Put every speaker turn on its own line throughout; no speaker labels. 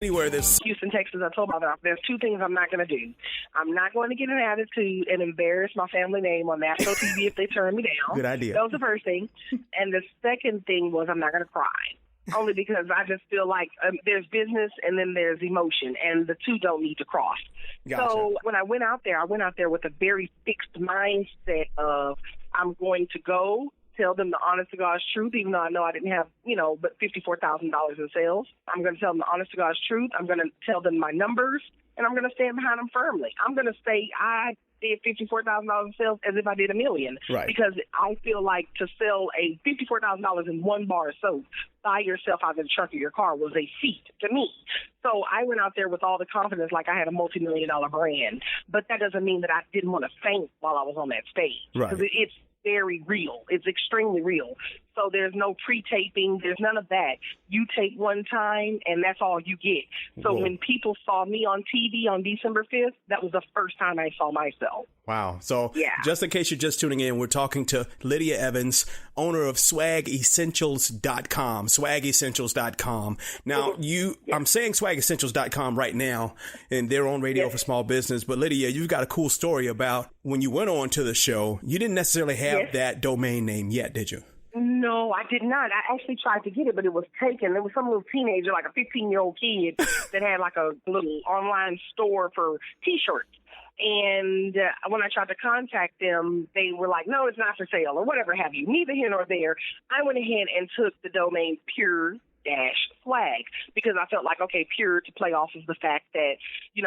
Anywhere this
Houston, Texas, I told my mother, there's two things I'm not going to do. I'm not going to get an attitude and embarrass my family name on national TV if they turn me down.
Good idea.
That was the first thing. And the second thing was I'm not going to cry. Only because I just feel like there's business and then there's emotion, and the two don't need to cross.
Gotcha.
So when I went out there with a very fixed mindset of I'm going to go tell them the honest to God's truth, even though I know I didn't have, but $54,000 in sales. I'm going to tell them the honest to God's truth. I'm going to tell them my numbers, and I'm going to stand behind them firmly. I'm going to say I did $54,000 in sales as if I did $1 million.
Right.
Because I feel like to sell a $54,000 in one bar of soap by yourself out of the trunk of your car was a feat to me. So I went out there with all the confidence like I had a multi-million-dollar brand. But that doesn't mean that I didn't want to faint while I was on that stage.
Right.
Because it's very real. It's extremely real. So there's no pre-taping. There's none of that. You tape one time, and that's all you get. So when people saw me on TV on December 5th, that was the first time I saw myself.
Wow. So just in case you're just tuning in, we're talking to Lydia Evans, owner of swagessentials.com, swagessentials.com. Now, I'm saying swagessentials.com right now, and they're on radio for small business. But Lydia, you've got a cool story about when you went on to the show, you didn't necessarily have that domain name yet, did you?
No, I did not. I actually tried to get it, but it was taken. There was some little teenager, like a 15-year-old kid, that had like a little online store for T-shirts. And when I tried to contact them, they were like, no, it's not for sale or whatever have you. Neither here nor there. I went ahead and took the domain pure-swag because I felt like, okay, pure to play off of the fact that,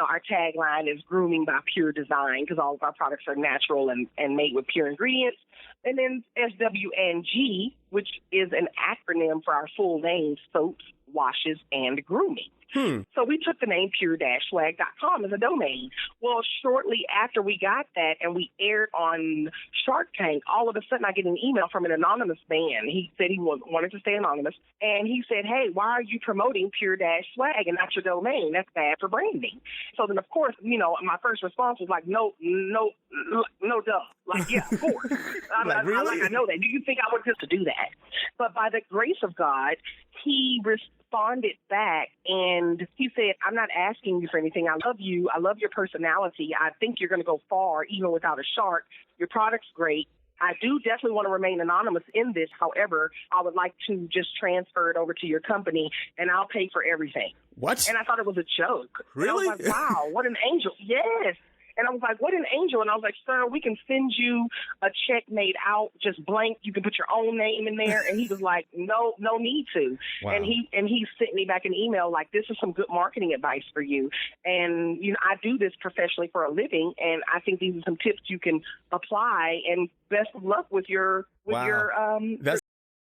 our tagline is grooming by pure design because all of our products are natural and made with pure ingredients. And then SWNG, which is an acronym for our full name, soaps, washes, and grooming. So we took the name pure-swag.com as a domain. Well, shortly after we got that and we aired on Shark Tank, all of a sudden I get an email from an anonymous man. He said he wanted to stay anonymous. And he said, hey, why are you promoting pure-swag and not your domain? That's bad for branding. So then, of course, my first response was like, no, duh. Like, yeah, of course. I know that. Do you think I would just do that? But by the grace of God, he responded back and he said, I'm not asking you for anything. I love you. I love your personality. I think you're going to go far even without a shark. Your product's great. I do definitely want to remain anonymous in this. However, I would like to just transfer it over to your company and I'll pay for everything.
What?
And I thought it was a joke.
Really?
And I was like, wow, what an angel. Yes. And I was like, what an angel. And I was like, sir, we can send you a check made out just blank. You can put your own name in there. And he was like, no need to. Wow. And he sent me back an email like, this is some good marketing advice for you. And, I do this professionally for a living. And I think these are some tips you can apply. And best of luck with your
That's